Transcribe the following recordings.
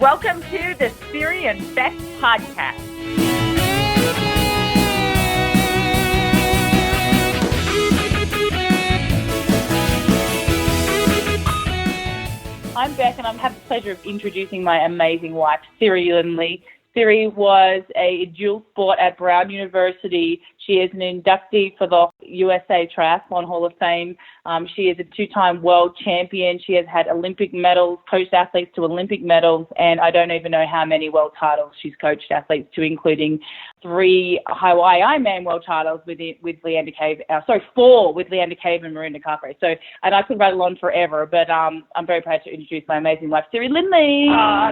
Welcome to the Siri and Beck podcast. I'm Beck, and I have the pleasure of introducing my amazing wife, Siri Lindley. Siri was a dual sport at Brown University. She is an inductee for the USA Triathlon Hall of Fame. She is a two-time world champion. She has had Olympic medals, coached athletes to Olympic medals, and I don't even know how many world titles she's coached athletes to, including 3 Hawaii Ironman world titles with Leander Cave. 4 with Leander Cave and Marina Capre. So, and I could rattle on forever, but I'm very proud to introduce my amazing wife, Siri Lindley.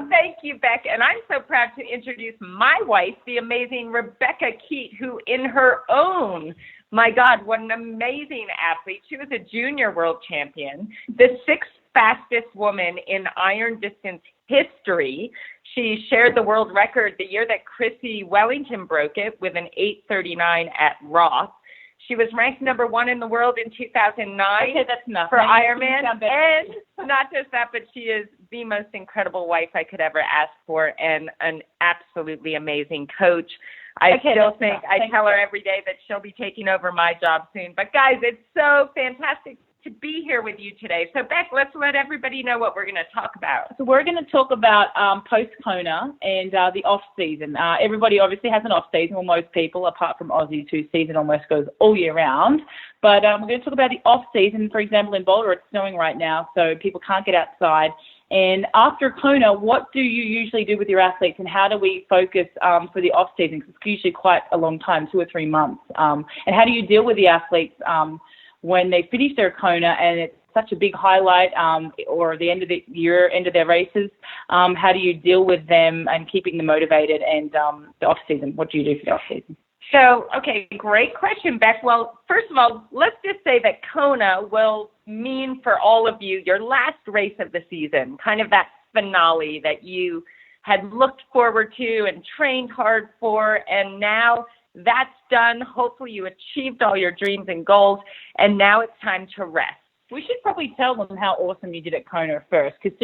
Thank you, Beck. And I'm so proud to introduce my wife, the amazing Rebekah Keat, who in her own, my God, what an amazing athlete. She was a junior world champion, the 6th fastest woman in iron distance history. She shared the world record the year that Chrissy Wellington broke it with an 8:39 at Roth. She was ranked number 1 in the world in 2009 okay, that's enough. for Ironman. And not just that, but she is the most incredible wife I could ever ask for and an absolutely amazing coach. I tell her every day that she'll be taking over my job soon. But guys, it's so fantastic to be here with you today. So Beck, let's let everybody know what we're going to talk about. So we're going to talk about post-Kona and the off-season. Everybody obviously has an off-season, or most people, apart from Aussies, whose season almost goes all year round. But we're going to talk about the off-season. For example, in Boulder, it's snowing right now, so people can't get outside. And after Kona, what do you usually do with your athletes, and how do we focus for the off-season? Because it's usually quite a long time, 2 or 3 months. And how do you deal with the athletes when they finish their Kona and it's such a big highlight, or the end of the year, end of their races? How do you deal with them and keeping them motivated, and the off-season? What do you do for the off-season? So, okay, great question, Beck. Well, first of all, let's just say that Kona will mean for all of you your last race of the season, kind of that finale that you had looked forward to and trained hard for, and now that's done. Hopefully you achieved all your dreams and goals, and now it's time to rest. We should probably tell them how awesome you did at Kona first, because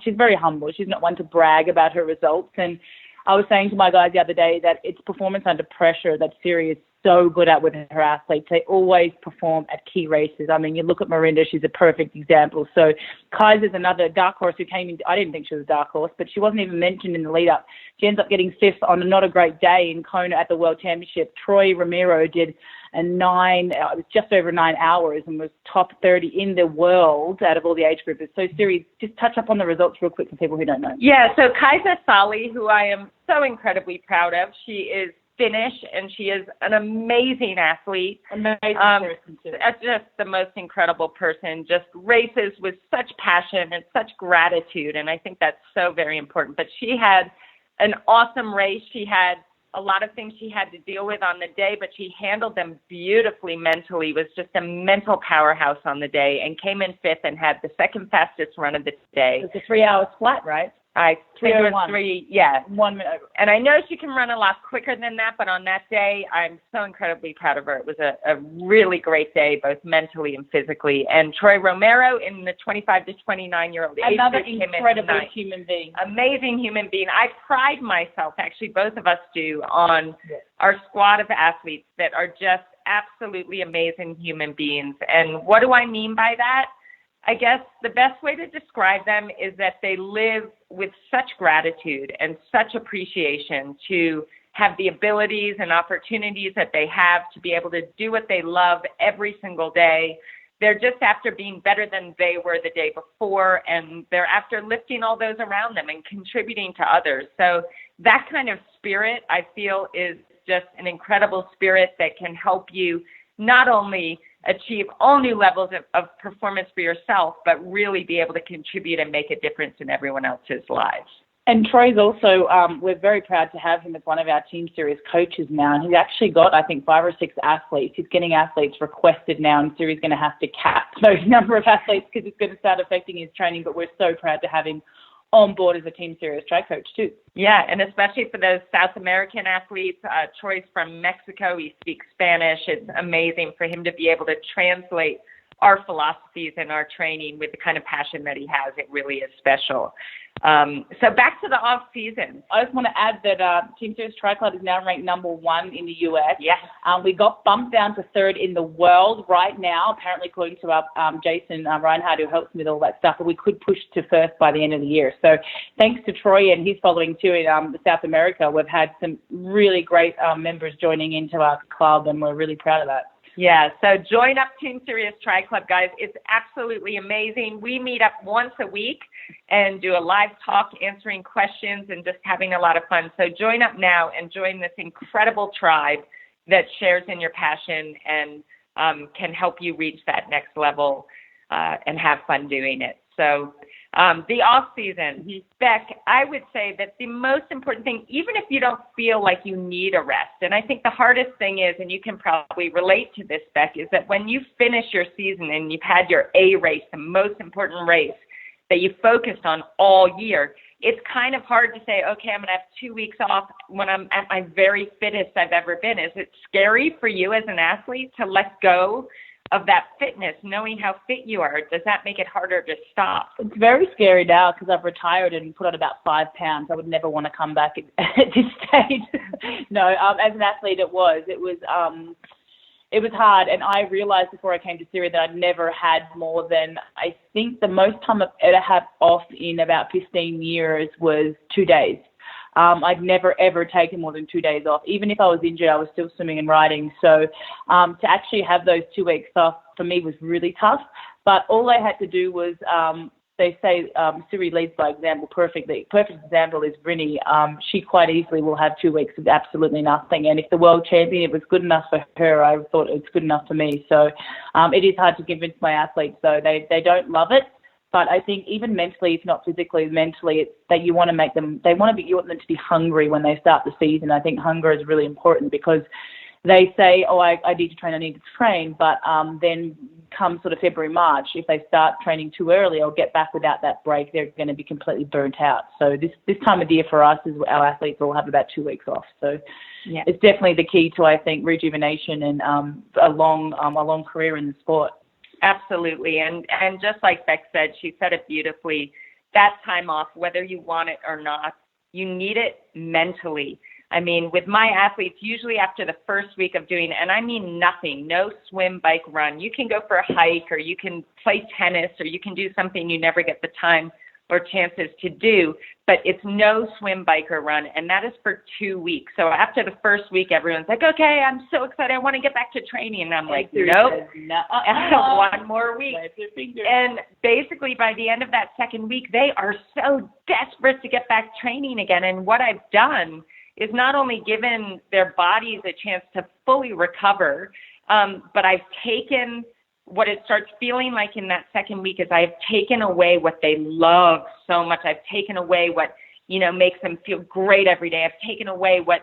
she's very humble. She's not one to brag about her results. And I was saying to my guys the other day that it's performance under pressure that Siri is so good at with her athletes. They always perform at key races. I mean, you look at Marinda, she's a perfect example. So Kaiser's another dark horse who came in. I didn't think she was a dark horse, but she wasn't even mentioned in the lead up. She ends up getting 5th on a not a great day in Kona at the World Championship. Troy Romero did it was just over 9 hours and was top 30 in the world out of all the age groups. So Siri, just touch up on the results real quick for people who don't know. Yeah, so Kaisa Sali, who I am so incredibly proud of, she is Finnish, and she is an amazing athlete. Amazing person, too. Just the most incredible person, just races with such passion and such gratitude, and I think that's so very important. But she had an awesome race. She had a lot of things she had to deal with on the day, but she handled them beautifully mentally, was just a mental powerhouse on the day, and came in 5th and had the 2nd fastest run of the day. It's a 3 hours flat, right? I think it was 3:01. yeah. 1 minute. And I know she can run a lot quicker than that, but on that day, I'm so incredibly proud of her. It was a really great day, both mentally and physically. And Troy Romero in the 25 to 29-year-old age another group incredible human being. Amazing human being. I pride myself, actually both of us do, on our squad of athletes that are just absolutely amazing human beings. And what do I mean by that? I guess the best way to describe them is that they live with such gratitude and such appreciation to have the abilities and opportunities that they have to be able to do what they love every single day. They're just after being better than they were the day before, and they're after lifting all those around them and contributing to others. So that kind of spirit, I feel, is just an incredible spirit that can help you not only achieve all new levels of performance for yourself, but really be able to contribute and make a difference in everyone else's lives. And Troy's also, we're very proud to have him as one of our Team Sirius coaches now. And he's actually got, I think, 5 or 6 athletes. He's getting athletes requested now, and Siri's going to have to cap those number of athletes because it's going to start affecting his training. But we're so proud to have him on board as a Team Sirius Tri coach too. Yeah, and especially for those South American athletes. Troy's from Mexico. He speaks Spanish. It's amazing for him to be able to translate our philosophies and our training with the kind of passion that he has. It really is special. So back to the off season. I just want to add that Team Sirius Tri Club is now ranked #1 in the US. Yes. We got bumped down to 3rd in the world right now, apparently according to our Jason Reinhardt, who helps me with all that stuff, but we could push to 1st by the end of the year. So thanks to Troy and his following too in South America, we've had some really great members joining into our club, and we're really proud of that. Yeah, so join up Team Sirius Tri Club, guys. It's absolutely amazing. We meet up once a week and do a live talk, answering questions and just having a lot of fun. So join up now and join this incredible tribe that shares in your passion and can help you reach that next level and have fun doing it. So the off season, Beck, I would say that the most important thing, even if you don't feel like you need a rest, and I think the hardest thing is, and you can probably relate to this, Beck, is that when you finish your season and you've had your A race, the most important race that you focused on all year, it's kind of hard to say, okay, I'm going to have 2 weeks off when I'm at my very fittest I've ever been. Is it scary for you as an athlete to let go of that fitness, knowing how fit you are? Does that make it harder to stop? It's very scary now because I've retired and put on about 5 pounds. I would never want to come back at this stage. No, as an athlete, it was hard, and I realized before I came to Siri that I'd never had more than, I think the most time I've ever had off in about 15 years was 2 days. I'd never, ever taken more than 2 days off. Even if I was injured, I was still swimming and riding. So to actually have those 2 weeks off for me was really tough. But all I had to do was, they say Siri leads by example perfectly. Perfect example is Brinny. She quite easily will have 2 weeks of absolutely nothing. And if the world champion, it was good enough for her, I thought it's good enough for me. So it is hard to convince my athletes, though. They don't love it. But I think even mentally, if not physically, mentally, it's that you want to make them, you want them to be hungry when they start the season. I think hunger is really important because they say, oh, I need to train, but then come sort of February, March, if they start training too early or get back without that break, they're going to be completely burnt out. So this time of year for us is our athletes all have about 2 weeks off. So yeah, it's definitely the key to, I think, rejuvenation and a long career in the sport. Absolutely. And just like Beck said, she said it beautifully, that time off, whether you want it or not, you need it mentally. I mean, with my athletes, usually after the first week of doing, and I mean nothing, no swim, bike, run. You can go for a hike, or you can play tennis, or you can do something you never get the time or chances to do, but it's no swim, bike, or run, and that is for 2 weeks. So after the first week, everyone's like, okay, I'm so excited, I want to get back to training, and I'm like, nope, one more week. And basically by the end of that second week, they are so desperate to get back training again, and what I've done is not only given their bodies a chance to fully recover, but I've taken what it starts feeling like in that second week is I've taken away what they love so much. I've taken away what, makes them feel great every day. I've taken away what,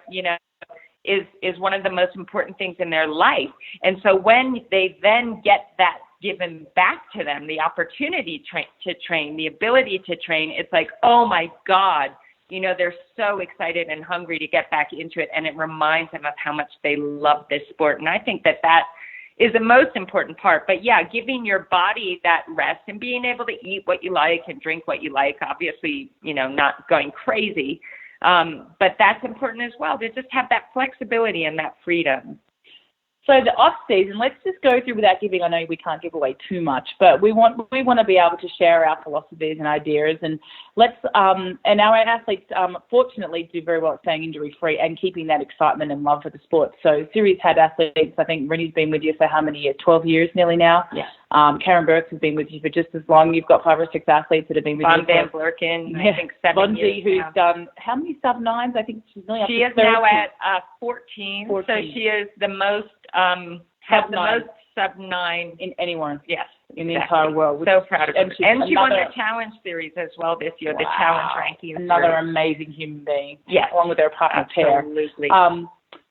is one of the most important things in their life. And so when they then get that given back to them, the opportunity to train, the ability to train, it's like, oh my God, they're so excited and hungry to get back into it. And it reminds them of how much they love this sport. And I think that is the most important part. But yeah, giving your body that rest and being able to eat what you like and drink what you like, obviously, not going crazy. But that's important as well, to just have that flexibility and that freedom. So the off season, let's just go through without giving, I know we can't give away too much, but we want to be able to share our philosophies and ideas, and and our athletes fortunately do very well at staying injury free and keeping that excitement and love for the sport. So Siri's had athletes, I think Rennie's been with you for how many years? 12 years nearly now. Yeah. Karen Burks has been with you for just as long. You've got 5 or 6 athletes that have been with you. Van Vlerken, I think 7 years. Bonzi, who's done how many sub-9s? I think she's nearly up to 30. She is now at 14. So she is the most sub-9 in anywhere. Yes, in the entire world. So proud of her. And she won the Challenge Series as well this year, the Challenge ranking. Another amazing human being. Yes. Along with her partner, Pear. Absolutely.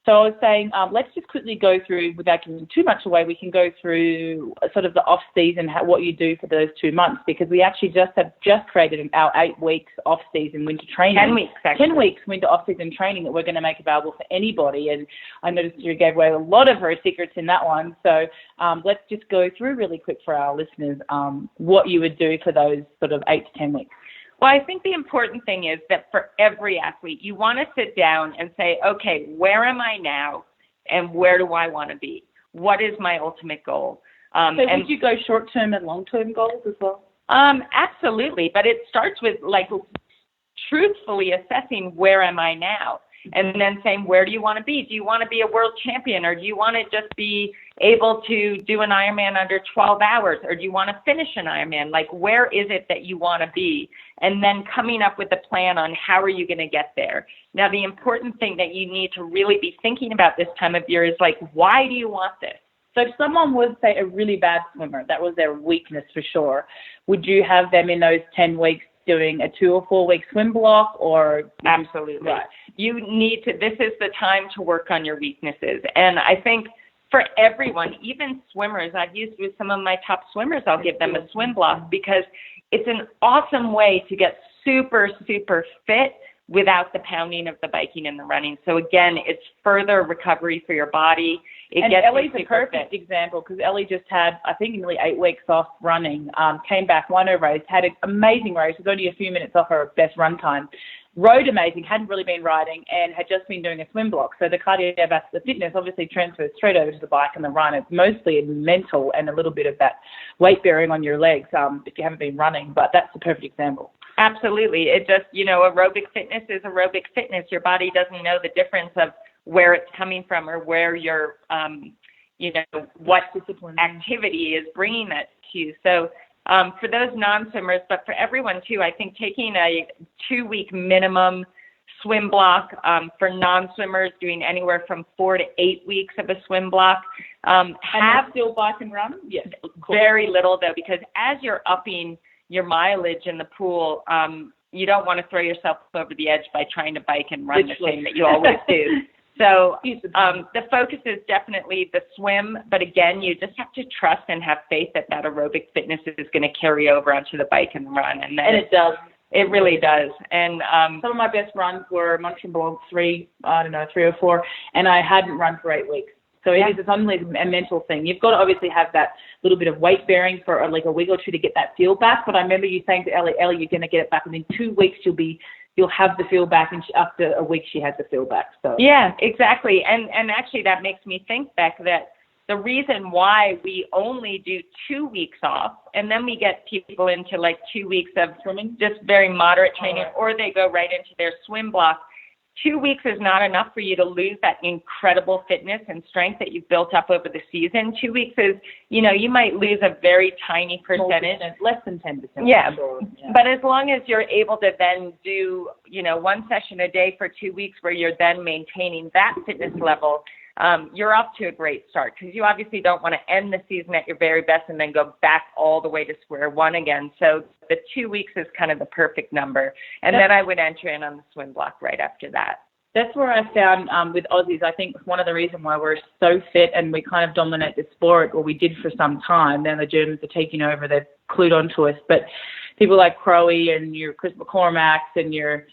So I was saying, let's just quickly go through, without giving too much away, we can go through sort of the off-season, what you do for those 2 months, because we actually have created our 8 weeks off-season winter training. 10 weeks, actually. 10 weeks winter off-season training that we're going to make available for anybody. And I noticed you gave away a lot of her secrets in that one. So let's just go through really quick for our listeners what you would do for those sort of 8 to 10 weeks. Well, I think the important thing is that for every athlete, you want to sit down and say, okay, where am I now and where do I want to be? What is my ultimate goal? So would you go short-term and long-term goals as well? Absolutely. But it starts with, like, truthfully assessing where am I now? And then saying, where do you want to be? Do you want to be a world champion, or do you want to just be able to do an Ironman under 12 hours, or do you want to finish an Ironman? Like, where is it that you want to be? And then coming up with a plan on how are you going to get there. Now, the important thing that you need to really be thinking about this time of year is, like, why do you want this? So if someone was, say, a really bad swimmer, that was their weakness for sure, would you have them in those 10 weeks doing a 2 or 4 week swim block? Or Absolutely. Right. You need to, this is the time to work on your weaknesses. And I think for everyone, even swimmers, I've used with some of my top swimmers, I'll give them a swim block because it's an awesome way to get super, super fit without the pounding of the biking and the running. So again, it's further recovery for your body. And Ellie's a perfect example because Ellie just had, I think, nearly 8 weeks off running, came back, won her race, had an amazing race, was only a few minutes off her best run time, rode amazing, hadn't really been riding, and had just been doing a swim block. So the cardiovascular fitness obviously transfers straight over to the bike and the run. It's mostly mental and a little bit of that weight bearing on your legs if you haven't been running, but that's the perfect example. Absolutely. It just, aerobic fitness is aerobic fitness. Your body doesn't know the difference of where it's coming from or where your, what activity is bringing that to you. So for those non-swimmers, but for everyone too, I think taking a 2-week minimum swim block for non-swimmers, doing anywhere from 4 to 8 weeks of a swim block. Have still bike and run? Yes. Very little though, because as you're upping your mileage in the pool, you don't want to throw yourself over the edge by trying to bike and run the same that you always do. So the focus is definitely the swim, but again, you just have to trust and have faith that aerobic fitness is going to carry over onto the bike and run. And it does. It really does. And some of my best runs were Montreal 3 or 4, and I hadn't run for 8 weeks. So it's only a mental thing. You've got to obviously have that little bit of weight bearing for like a week or two to get that feel back. But I remember you saying to Ellie, you're going to get it back, and in 2 weeks you'll have the feel back, and after a week she had the feel back. So yeah, exactly. And actually that makes me think, Beck, that the reason why we only do 2 weeks off, and then we get people into like 2 weeks of swimming, just very moderate training, or they go right into their swim block. 2 weeks is not enough for you to lose that incredible fitness and strength that you've built up over the season. 2 weeks is, you might lose a very tiny percentage. Less than 10%. Yeah. But as long as you're able to then do, 1 session a day for 2 weeks where you're then maintaining that fitness level, you're off to a great start, because you obviously don't want to end the season at your very best and then go back all the way to square one again. So the 2 weeks is kind of the perfect number. And then I would enter in on the swim block right after that. That's where I found with Aussies, I think one of the reasons why we're so fit and we kind of dominate the sport, or we did for some time, then the Germans are taking over, they've clued onto us. But people like Crowe and your Chris McCormack's and the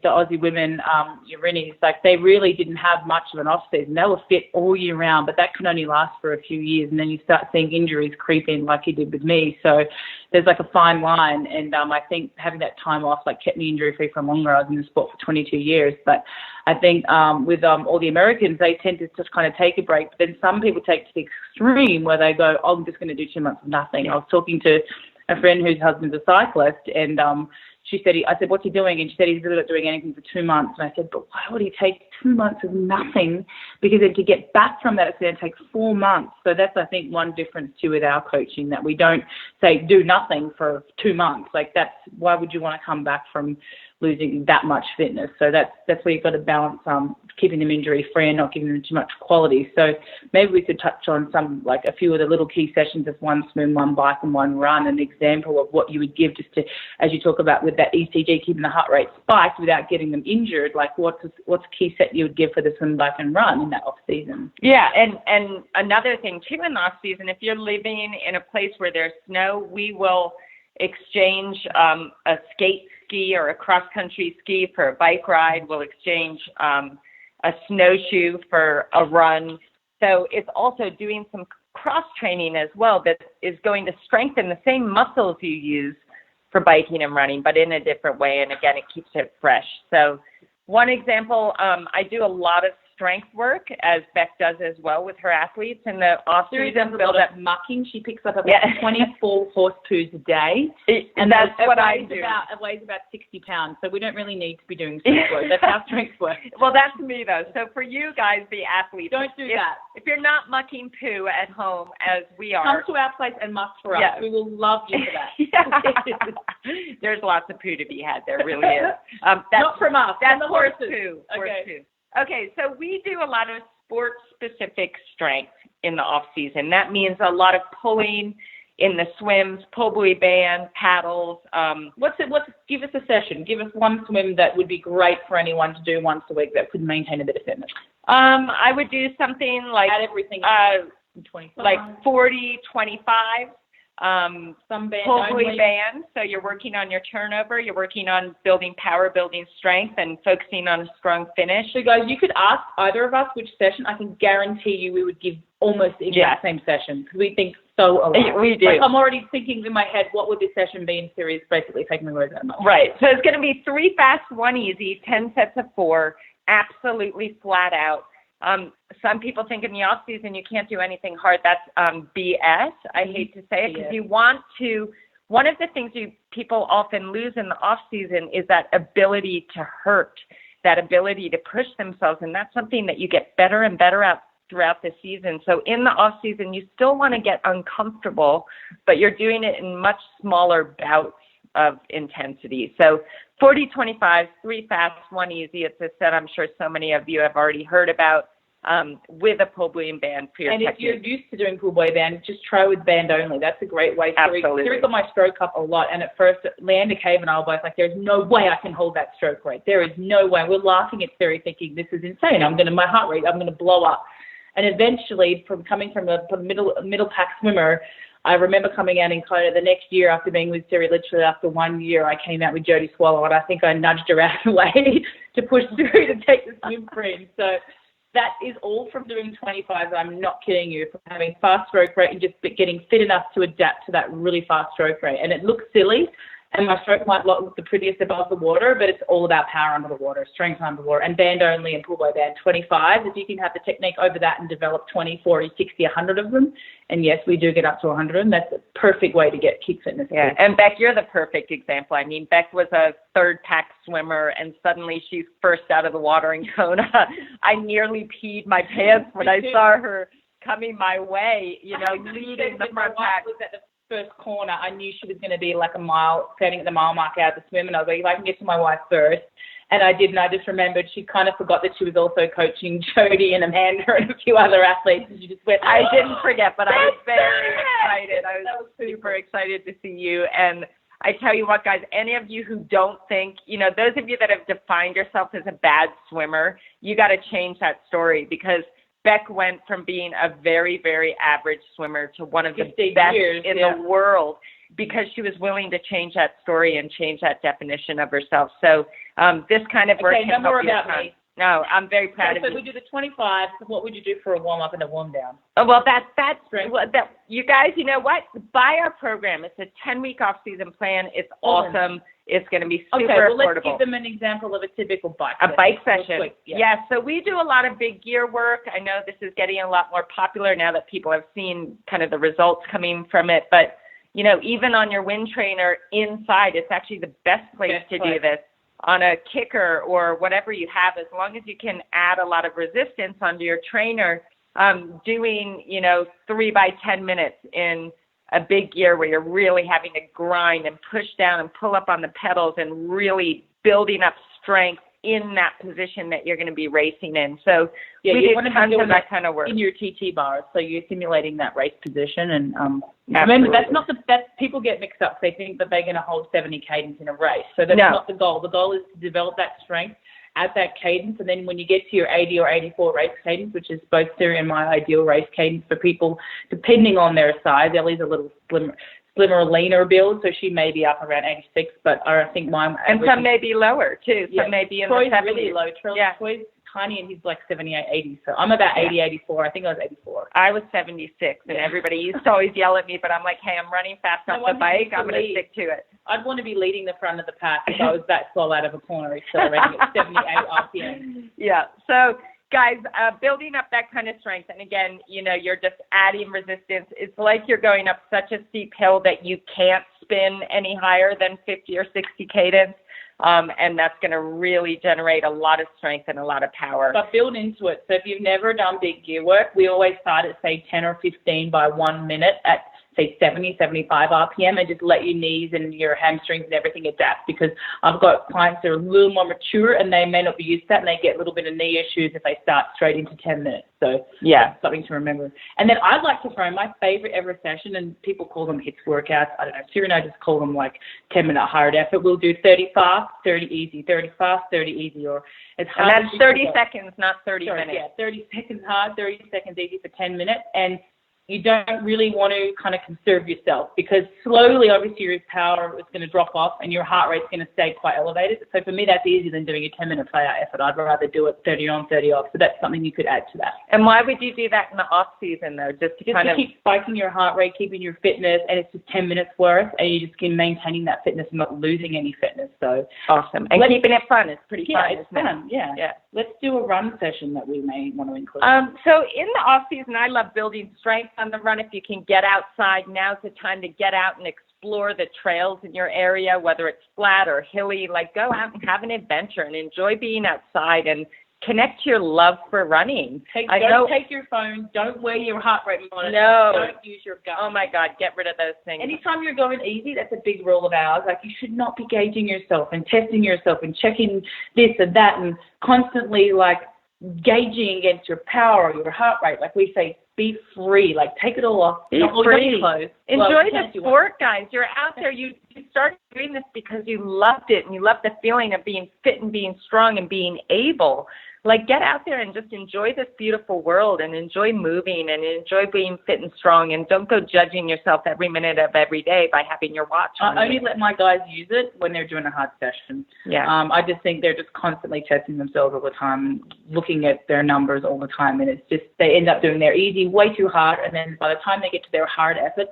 Aussie women, your Rinnies, like they really didn't have much of an off season. They were fit all year round, but that can only last for a few years, and then you start seeing injuries creep in like you did with me. So there's like a fine line, and I think having that time off like kept me injury free for longer. I was in the sport for 22 years, but I think with all the Americans, they tend to just kind of take a break. But then some people take it to the extreme where they go, I'm just going to do 2 months of nothing. I was talking to a friend whose husband's a cyclist, and she said, I said, what's he doing? And she said, he's really not doing anything for 2 months. And I said, but why would he take 2 months of nothing? Because then to get back from that, it's going to take 4 months. So that's, I think, one difference too with our coaching, that we don't say do nothing for 2 months. Like why would you want to come back from losing that much fitness. So that's where you've got to balance keeping them injury free and not giving them too much quality. So maybe we could touch on a few of the little key sessions of one swim, one bike, and one run, an example of what you would give just to, as you talk about with that ECG, keeping the heart rate spiked without getting them injured. Like what's a key set you would give for the swim, bike, and run in that off season? Yeah, and another thing too in the off season, if you're living in a place where there's snow, we will exchange a skate ski or a cross-country ski for a bike ride. We'll exchange a snowshoe for a run. So it's also doing some cross-training as well that is going to strengthen the same muscles you use for biking and running, but in a different way. And again, it keeps it fresh. So one example, I do a lot of strength work, as Beck does as well with her athletes in the off-season. Build up mucking. She picks up about 24 horse poos a day. And that's what I do. It weighs about 60 pounds, so we don't really need to be doing strength work. That's how strength works. Well, that's me, though. So for you guys, the athletes, don't do that. If you're not mucking poo at home, as we are. Come to our place and muck for us. Yeah. We will love you for that. There's lots of poo to be had. There really is. Not from us. That's the horse horses. poo. Okay. Horse poo. Okay, so we do a lot of sport-specific strength in the off-season. That means a lot of pulling in the swims, pull buoy band, paddles. Give us a session. Give us one swim that would be great for anyone to do once a week that could maintain a bit of fitness. I would do something like add everything. 25. Like 40, 25. Some band pull buoy only. band, so you're working on your turnover, you're working on building power, building strength, and focusing on a strong finish. So guys, you could ask either of us which session. I can guarantee you we would give almost the exact same session because we think so alike. We do. Like I'm already thinking in my head, what would this session be in Siri's, basically taking the words out of my mouth. Right, so it's going to be 3 fast, 1 easy, 10 sets of 4, absolutely flat out. Some people think in the off season you can't do anything hard. That's BS. I hate to say it because you want to. One of the things people often lose in the off season is that ability to hurt, that ability to push themselves, and that's something that you get better and better at throughout the season. So in the off season, you still want to get uncomfortable, but you're doing it in much smaller bouts of intensity. So 40, 25, 3 fast, 1 easy. It's a set I'm sure so many of you have already heard about. With a pull buoy band for your technique. If you're used to doing pull buoy band, just try with band only. That's a great way. Absolutely. Siri got my stroke up a lot, and at first, Leander Cave and I were both like, there's no way I can hold that stroke rate. There is no way. We're laughing at Siri thinking, this is insane. My heart rate, I'm going to blow up. And eventually, coming from a middle pack swimmer, I remember coming out in Kona the next year after being with Siri, literally after 1 year, I came out with Jodie Swallow, and I think I nudged her out of the way to push Siri to take the swim free. So that is all from doing 25. I'm not kidding you, from having fast stroke rate and just getting fit enough to adapt to that really fast stroke rate. And it looks silly, and my stroke might not look the prettiest above the water, but it's all about power under the water, strength under the water, and band only and pull buoy band 25. If you can have the technique over that and develop 20, 40, 60, 100 of them, and yes, we do get up to 100, and that's a perfect way to keep fitness. Yeah, and Beck, you're the perfect example. I mean, Beck was a third pack swimmer, and suddenly she's first out of the water in Kona. I nearly peed my pants when I saw her coming my way, leading the front pack. First corner, I knew she was going to be like a mile, standing at the mile mark out of the swim, and I was like, if I can get to my wife first. And I did, and I just remembered she kind of forgot that she was also coaching Jodie and Amanda and a few other athletes, and she just went, I didn't forget, but I was very excited. I was super excited to see you. And I tell you what, guys, any of you who don't think, those of you that have defined yourself as a bad swimmer, you got to change that story, because Beck went from being a very, very average swimmer to one of the best in the world, because she was willing to change that story and change that definition of herself. So this kind of work can help you. Me. No, I'm very proud of you. So we do the 25. So what would you do for a warm up and a warm down? Oh, well, you guys, you know what? Buy our program. It's a 10-week off-season plan. It's awesome. It's going to be super affordable. Let's give them an example of a typical bike session. A bike session. Yeah, so we do a lot of big gear work. I know this is getting a lot more popular now that people have seen kind of the results coming from it. But, even on your wind trainer inside, it's actually the best place to do this. On a kicker or whatever you have, as long as you can add a lot of resistance onto your trainer, doing, 3 by 10 minutes in a big gear where you're really having to grind and push down and pull up on the pedals and really building up strength in that position that you're going to be racing in. So we did tons of that kind of work. In your TT bars, so you're simulating that race position. And remember, that's people get mixed up. They think that they're going to hold 70 cadence in a race. So that's not the goal. The goal is to develop that strength at that cadence, and then when you get to your 80 or 84 race cadence, which is both Siri and my ideal race cadence for people, depending on their size. Ellie's a little slimmer, leaner build, so she may be up around 86, but I think mine... And some may be lower, too. Some may be in the 70s. Really low. Troy's tiny, and he's like 78, 80, so I'm about 80, 84. I think I was 84. I was 76, and everybody used to always yell at me, but I'm like, hey, I'm running fast off the bike. I'm going to stick to it. I'd want to be leading the front of the pack if I was that slow out of a corner, accelerating at 78 RPM. Yeah. So, guys, building up that kind of strength, and again, you're just adding resistance. It's like you're going up such a steep hill that you can't spin any higher than 50 or 60 cadence, and that's going to really generate a lot of strength and a lot of power. But build into it. So if you've never done big gear work, we always start at, say, 10 or 15 by 1 minute at, say, 70, 75 RPM, and just let your knees and your hamstrings and everything adapt, because I've got clients that are a little more mature and they may not be used to that, and they get a little bit of knee issues if they start straight into 10 minutes. So that's something to remember. And then I'd like to throw my favorite ever session, and people call them HIIT workouts. I don't know. Siri and I just call them like 10-minute hard effort. We'll do 30 fast, 30 easy, 30 fast, 30 easy, or as hard. And that's 30 seconds, not 30 minutes. Yeah, 30 seconds hard, 30 seconds easy for 10 minutes. And you don't really want to kind of conserve yourself, because slowly, obviously, your power is going to drop off and your heart rate's going to stay quite elevated. So for me, that's easier than doing a 10-minute play-out effort. I'd rather do it 30 on, 30 off. So that's something you could add to that. And why would you do that in the off-season, though? Just to keep spiking your heart rate, keeping your fitness, and it's just 10 minutes worth, and you just keep maintaining that fitness and not losing any fitness. So awesome. And keeping it fun is pretty fun. It's fun. Yeah. Let's do a run session that we may want to include. So in the off-season, I love building strength on the run. If you can get outside, now's the time to get out and explore the trails in your area, whether it's flat or hilly. Like, go out and have an adventure and enjoy being outside and connect to your love for running. Don't take your phone. Don't wear your heart rate monitor. No. Don't use your gun. Oh, my God. Get rid of those things. Anytime you're going easy, that's a big rule of ours. Like, you should not be gauging yourself and testing yourself and checking this and that and constantly, like, gauging against your power, your heart rate. Like we say, be free. Like, take it all off. Be free. Enjoy the sport, guys. You're out there. You started doing this because you loved it, and you loved the feeling of being fit and being strong and being able. Like, get out there and just enjoy this beautiful world and enjoy moving and enjoy being fit and strong, and don't go judging yourself every minute of every day by having your watch on. I only let my guys use it when they're doing a hard session. Yeah. I just think they're just constantly testing themselves all the time, looking at their numbers all the time, and it's just they end up doing their easy way too hard, and then by the time they get to their hard efforts,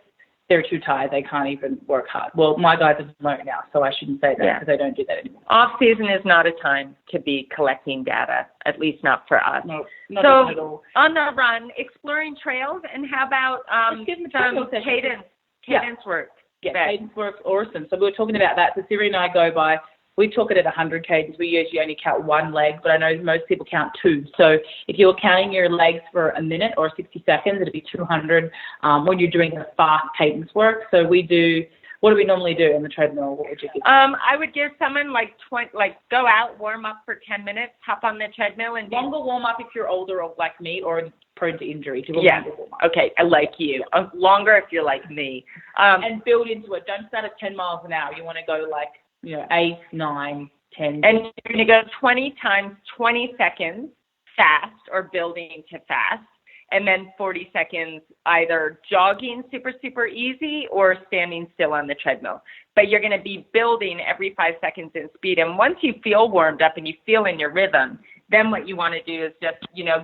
they're too tired. They can't even work hard. Well, my guys have learned now, so I shouldn't say that because they don't do that anymore. Off-season is not a time to be collecting data, at least not for us. No, not at all. On the run, exploring trails, and how about some cadence work? Yeah, cadence work's awesome. So we were talking about that. So Siri and I go by, we talk it at 100 cadence. We usually only count one leg, but I know most people count two. So if you're counting your legs for a minute or 60 seconds, it'll be 200 when you're doing the fast cadence work. So we do, what do we normally do on the treadmill? What would you give? I would give someone go out, warm up for 10 minutes, hop on the treadmill, and longer warm up if you're older or like me or prone to injury. Okay, I like you. Longer if you're like me. And build into it. Don't start at 10 miles an hour. You want to go 8, 9, 10. And you're going to go 20 times 20 seconds fast or building to fast, and then 40 seconds either jogging super, super easy or standing still on the treadmill. But you're going to be building every 5 seconds in speed. And once you feel warmed up and you feel in your rhythm, then what you want to do is just,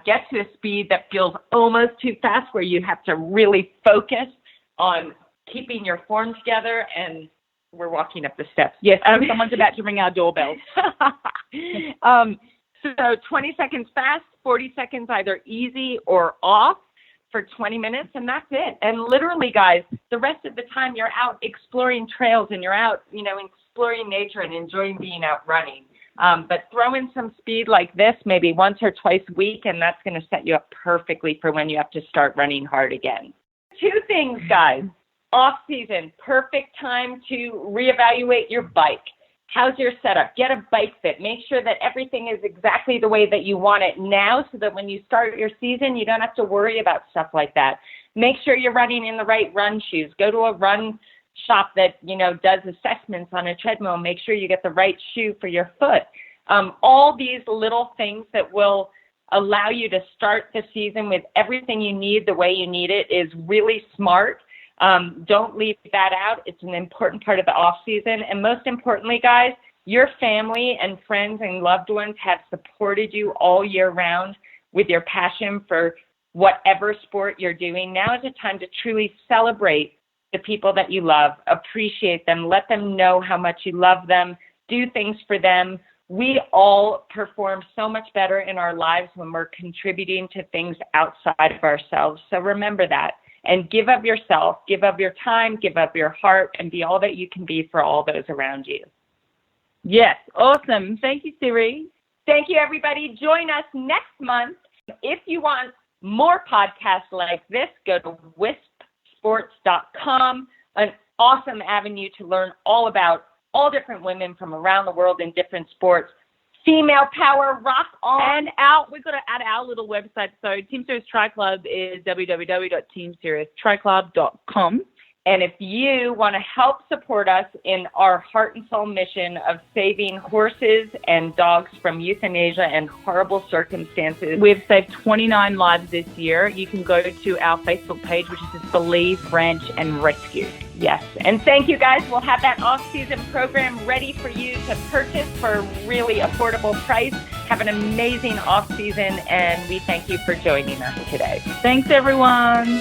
get to a speed that feels almost too fast, where you have to really focus on keeping your form together. And we're walking up the steps. Yes, someone's about to ring our doorbell. So 20 seconds fast, 40 seconds either easy or off for 20 minutes, and that's it. And literally, guys, the rest of the time you're out exploring trails and you're out, exploring nature and enjoying being out running. But throw in some speed like this maybe once or twice a week, and that's going to set you up perfectly for when you have to start running hard again. 2 things, guys. Off season, perfect time to reevaluate your bike. How's your setup? Get a bike fit. Make sure that everything is exactly the way that you want it now so that when you start your season, you don't have to worry about stuff like that. Make sure you're running in the right run shoes. Go to a run shop that, does assessments on a treadmill. Make sure you get the right shoe for your foot. All these little things that will allow you to start the season with everything you need the way you need it is really smart. Don't leave that out. It's an important part of the off season. And most importantly, guys, your family and friends and loved ones have supported you all year round with your passion for whatever sport you're doing. Now is the time to truly celebrate the people that you love, appreciate them, let them know how much you love them, do things for them. We all perform so much better in our lives when we're contributing to things outside of ourselves. So remember that. And give of yourself, give of your time, give of your heart, and be all that you can be for all those around you. Yes, awesome. Thank you, Siri. Thank you, everybody. Join us next month. If you want more podcasts like this, go to wispsports.com, an awesome avenue to learn all about all different women from around the world in different sports. Female power, rock on. And we've got to add our little website. So Team Sirius Tri Club is www.teamsiriustriclub.com. And if you want to help support us in our heart and soul mission of saving horses and dogs from euthanasia and horrible circumstances, we've saved 29 lives this year. You can go to our Facebook page, which is Believe Ranch and Rescue. Yes. And thank you, guys. We'll have that off-season program ready for you to purchase for a really affordable price. Have an amazing off-season, and we thank you for joining us today. Thanks, everyone.